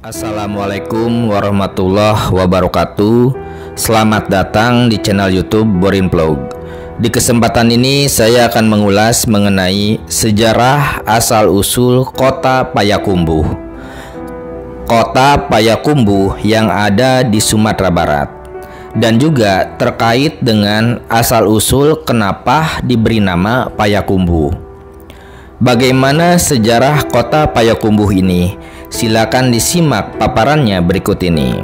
Assalamualaikum warahmatullahi wabarakatuh. Selamat datang di channel YouTube Borin Vlog. Di kesempatan ini saya akan mengulas mengenai sejarah asal-usul kota Payakumbuh. Kota Payakumbuh yang ada di Sumatera Barat, dan juga terkait dengan asal-usul kenapa diberi nama Payakumbuh. Bagaimana sejarah kota Payakumbuh ini? Silakan disimak paparannya berikut ini.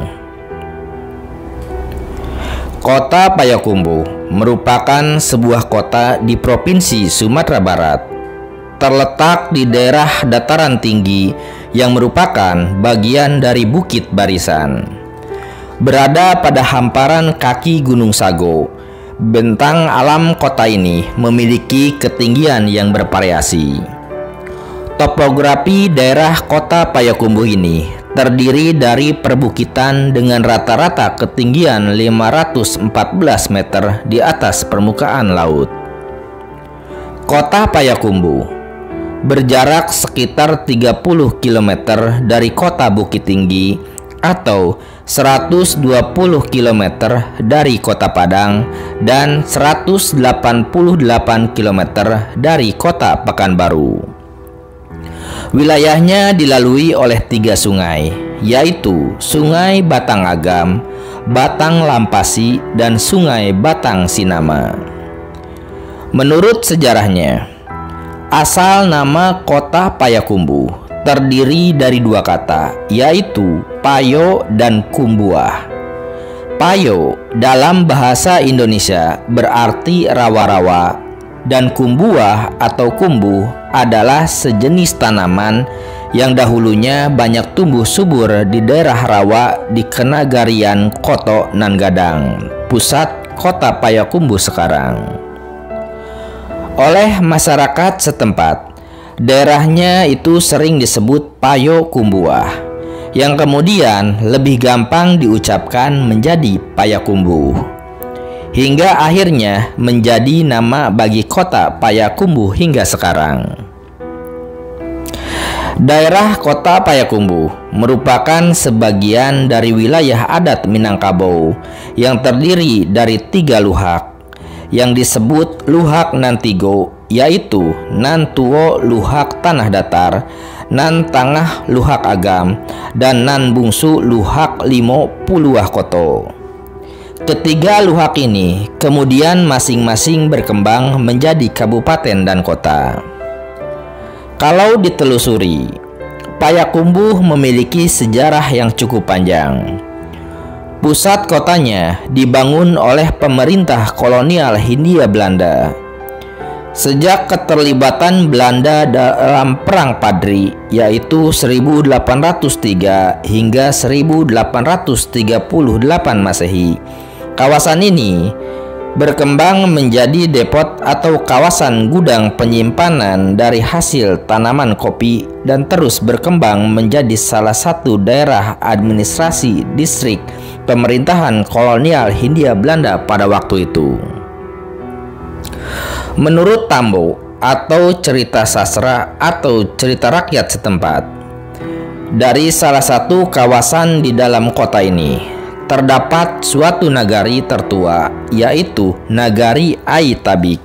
Kota Payakumbuh merupakan sebuah kota di Provinsi Sumatera Barat. Terletak di daerah dataran tinggi yang merupakan bagian dari Bukit Barisan. Berada pada hamparan kaki Gunung Sago, bentang alam kota ini memiliki ketinggian yang bervariasi. Topografi daerah kota Payakumbuh ini terdiri dari perbukitan dengan rata-rata ketinggian 514 meter di atas permukaan laut. Kota Payakumbuh berjarak sekitar 30 km dari kota Bukit Tinggi atau 120 km dari kota Padang dan 188 km dari kota Pekanbaru. Wilayahnya dilalui oleh 3 sungai, yaitu Sungai Batang Agam, Batang Lampasi, dan Sungai Batang Sinama. Menurut sejarahnya, asal nama kota Payakumbuh terdiri dari 2 kata, yaitu Payo dan Kumbuah. Payo dalam bahasa Indonesia berarti rawa-rawa, dan kumbuah atau kumbuh adalah sejenis tanaman yang dahulunya banyak tumbuh subur di daerah rawa di Kenagarian Koto nan Gadang, pusat kota Payakumbuh sekarang. Oleh masyarakat setempat, daerahnya itu sering disebut Payo Kumbuah, yang kemudian lebih gampang diucapkan menjadi Payakumbuh, hingga akhirnya menjadi nama bagi kota Payakumbuh hingga sekarang. Daerah kota Payakumbuh merupakan sebagian dari wilayah adat Minangkabau yang terdiri dari 3 luhak yang disebut Luhak Nan Tigo, yaitu Nan Tuo Luhak Tanah Datar, Nan Tangah Luhak Agam, dan Nan Bungsu Luhak Limo Puluah Koto. Ketiga luhak ini kemudian masing-masing berkembang menjadi kabupaten dan kota. Kalau ditelusuri, Payakumbuh memiliki sejarah yang cukup panjang. Pusat kotanya dibangun oleh pemerintah kolonial Hindia Belanda. Sejak keterlibatan Belanda dalam Perang Padri, yaitu 1803 hingga 1838 Masehi, kawasan ini berkembang menjadi depot atau kawasan gudang penyimpanan dari hasil tanaman kopi dan terus berkembang menjadi salah satu daerah administrasi distrik pemerintahan kolonial Hindia Belanda pada waktu itu. Menurut Tambo atau cerita sastra atau cerita rakyat setempat, dari salah satu kawasan di dalam kota ini terdapat suatu nagari tertua, yaitu Nagari Aitabik.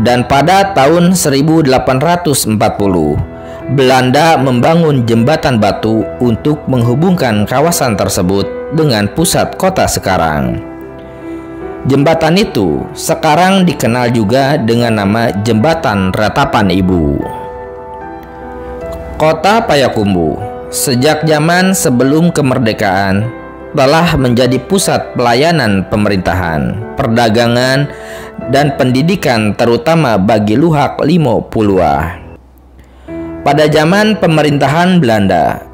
Dan pada tahun 1840, Belanda membangun jembatan batu untuk menghubungkan kawasan tersebut dengan pusat kota sekarang. Jembatan itu sekarang dikenal juga dengan nama Jembatan Ratapan Ibu. Kota Payakumbuh sejak zaman sebelum kemerdekaan telah menjadi pusat pelayanan pemerintahan, perdagangan, dan pendidikan terutama bagi Luhak Limo Puluah. Pada zaman pemerintahan Belanda,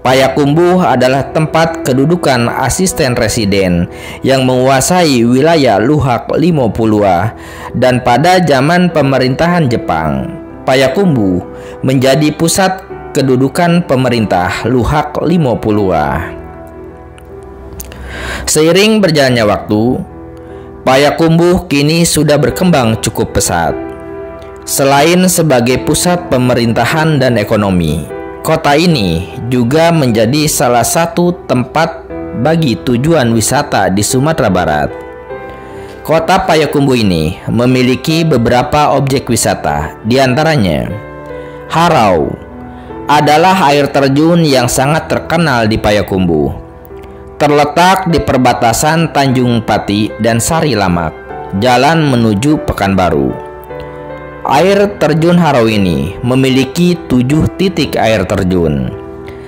Payakumbuh adalah tempat kedudukan asisten residen yang menguasai wilayah Luhak Limo Puluah, dan pada zaman pemerintahan Jepang, Payakumbuh menjadi pusat kedudukan pemerintah Luhak Limo Puluah. Seiring berjalannya waktu, Payakumbuh kini sudah berkembang cukup pesat. Selain sebagai pusat pemerintahan dan ekonomi, Kota ini juga menjadi salah satu tempat bagi tujuan wisata di Sumatera Barat. Kota Payakumbuh ini memiliki beberapa objek wisata, di antaranya Harau adalah air terjun yang sangat terkenal di Payakumbuh. Terletak di perbatasan Tanjung Pati dan Sari Lamak, jalan menuju Pekanbaru. Air terjun Harau ini memiliki 7 titik air terjun.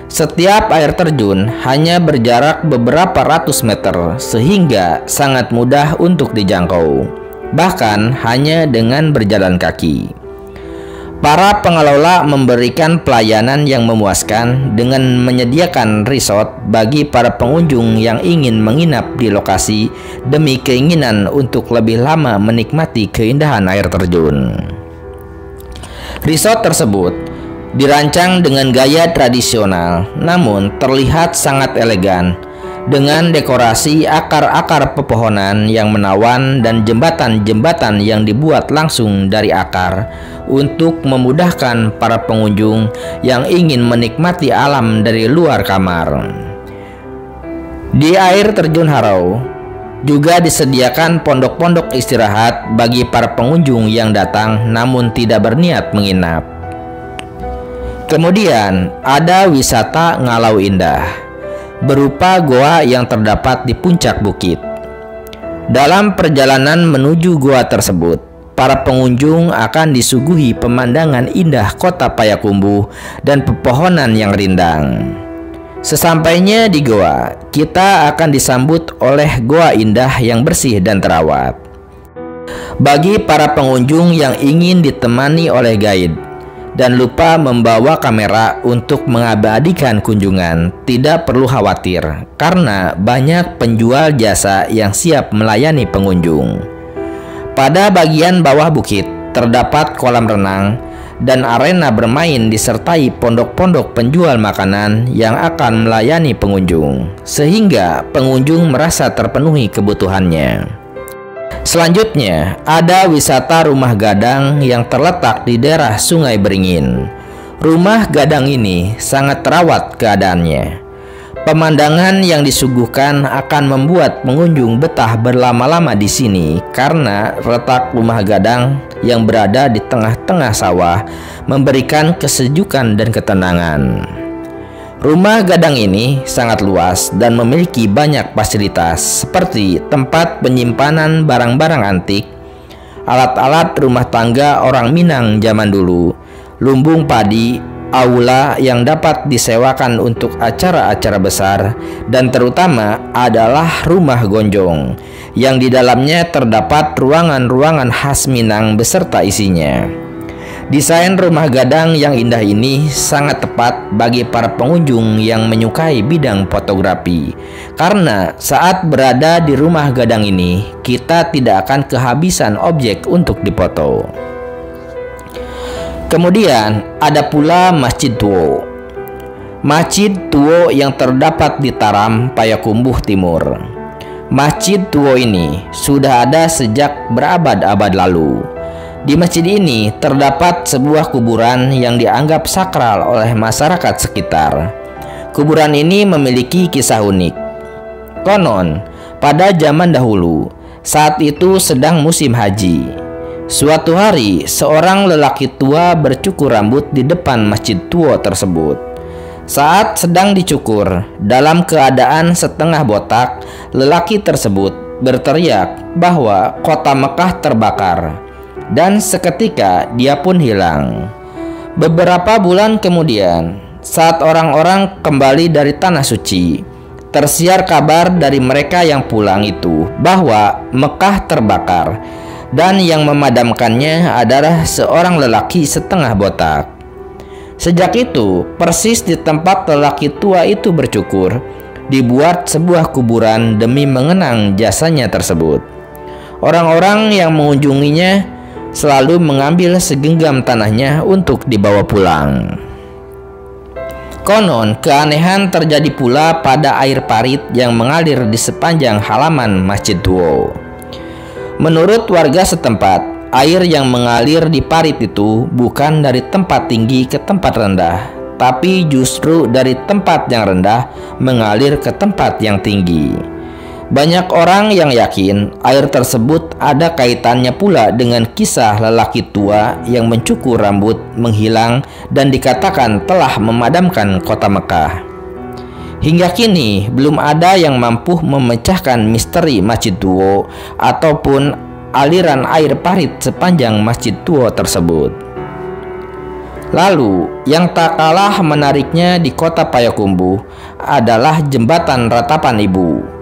Setiap air terjun hanya berjarak beberapa ratus meter sehingga sangat mudah untuk dijangkau, bahkan hanya dengan berjalan kaki. Para pengelola memberikan pelayanan yang memuaskan dengan menyediakan resort bagi para pengunjung yang ingin menginap di lokasi demi keinginan untuk lebih lama menikmati keindahan air terjun. Resort tersebut dirancang dengan gaya tradisional namun terlihat sangat elegan dengan dekorasi akar-akar pepohonan yang menawan dan jembatan-jembatan yang dibuat langsung dari akar untuk memudahkan para pengunjung yang ingin menikmati alam dari luar kamar. Di air terjun Harau juga disediakan pondok-pondok istirahat bagi para pengunjung yang datang namun tidak berniat menginap. Kemudian ada wisata Ngalau Indah, berupa goa yang terdapat di puncak bukit. Dalam perjalanan menuju goa tersebut, para pengunjung akan disuguhi pemandangan indah kota Payakumbuh dan pepohonan yang rindang. Sesampainya di goa, kita akan disambut oleh goa indah yang bersih dan terawat. Bagi para pengunjung yang ingin ditemani oleh guide dan lupa membawa kamera untuk mengabadikan kunjungan, tidak perlu khawatir karena banyak penjual jasa yang siap melayani pengunjung. Pada bagian bawah bukit terdapat kolam renang dan arena bermain disertai pondok-pondok penjual makanan yang akan melayani pengunjung, sehingga pengunjung merasa terpenuhi kebutuhannya. Selanjutnya, ada wisata Rumah Gadang yang terletak di daerah Sungai Beringin. Rumah Gadang ini sangat terawat keadaannya. Pemandangan yang disuguhkan akan membuat pengunjung betah berlama-lama di sini karena letak Rumah Gadang yang berada di tengah-tengah sawah memberikan kesejukan dan ketenangan. Rumah Gadang ini sangat luas dan memiliki banyak fasilitas seperti tempat penyimpanan barang-barang antik, alat-alat rumah tangga orang Minang zaman dulu, lumbung padi, aula yang dapat disewakan untuk acara-acara besar, dan terutama adalah rumah gonjong yang di dalamnya terdapat ruangan-ruangan khas Minang beserta isinya. Desain Rumah Gadang yang indah ini sangat tepat bagi para pengunjung yang menyukai bidang fotografi, karena saat berada di Rumah Gadang ini kita tidak akan kehabisan objek untuk dipoto. Kemudian ada pula Masjid Tuo. Masjid Tuo yang terdapat di Taram, Payakumbuh Timur. Masjid Tuo ini sudah ada sejak berabad-abad lalu. Di masjid ini terdapat sebuah kuburan yang dianggap sakral oleh masyarakat sekitar. Kuburan ini memiliki kisah unik. Konon, pada zaman dahulu, saat itu sedang musim haji. Suatu hari, seorang lelaki tua bercukur rambut di depan Masjid Tuo tersebut. Saat sedang dicukur, dalam keadaan setengah botak, lelaki tersebut berteriak bahwa kota Mekah terbakar, dan seketika dia pun hilang. Beberapa bulan kemudian, saat orang-orang kembali dari Tanah Suci, tersiar kabar dari mereka yang pulang itu bahwa Mekah terbakar, dan yang memadamkannya adalah seorang lelaki setengah botak. Sejak itu, persis di tempat lelaki tua itu bercukur, dibuat sebuah kuburan demi mengenang jasanya tersebut. Orang-orang yang mengunjunginya selalu mengambil segenggam tanahnya untuk dibawa pulang. Konon, keanehan terjadi pula pada air parit yang mengalir di sepanjang halaman Masjid Tuo. Menurut warga setempat, air yang mengalir di parit itu bukan dari tempat tinggi ke tempat rendah, tapi justru dari tempat yang rendah mengalir ke tempat yang tinggi. Banyak orang yang yakin air tersebut ada kaitannya pula dengan kisah lelaki tua yang mencukur rambut menghilang dan dikatakan telah memadamkan kota Mekah. Hingga kini belum ada yang mampu memecahkan misteri Masjid Duo ataupun aliran air parit sepanjang Masjid Duo tersebut. Lalu, yang tak kalah menariknya di kota Payakumbuh adalah jembatan Ratapan Ibu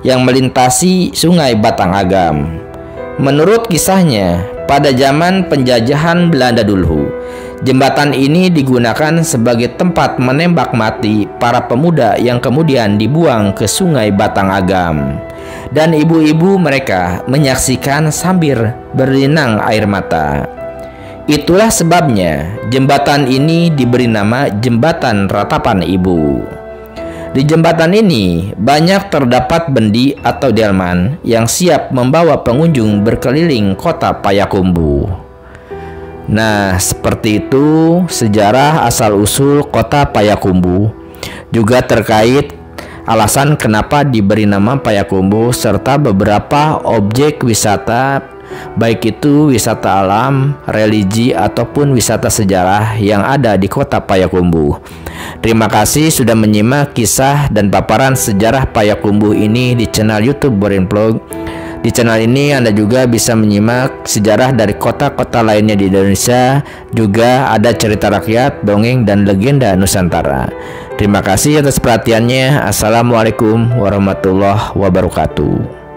yang melintasi Sungai Batang Agam. Menurut kisahnya, pada zaman penjajahan Belanda dulu, jembatan ini digunakan sebagai tempat menembak mati para pemuda yang kemudian dibuang ke Sungai Batang Agam. Dan ibu-ibu mereka menyaksikan sambil berenang air mata. Itulah sebabnya jembatan ini diberi nama Jembatan Ratapan Ibu. Di jembatan ini banyak terdapat bendi atau delman yang siap membawa pengunjung berkeliling kota Payakumbuh. Nah, seperti itu sejarah asal-usul kota Payakumbuh, juga terkait alasan kenapa diberi nama Payakumbuh serta beberapa objek wisata, baik itu wisata alam, religi, ataupun wisata sejarah yang ada di kota Payakumbuh. Terima kasih sudah menyimak kisah dan paparan sejarah Payakumbuh ini di channel YouTube Borin Vlog. Di channel ini Anda juga bisa menyimak sejarah dari kota-kota lainnya di Indonesia. Juga ada cerita rakyat, dongeng, dan legenda Nusantara. Terima kasih atas perhatiannya. Assalamualaikum warahmatullahi wabarakatuh.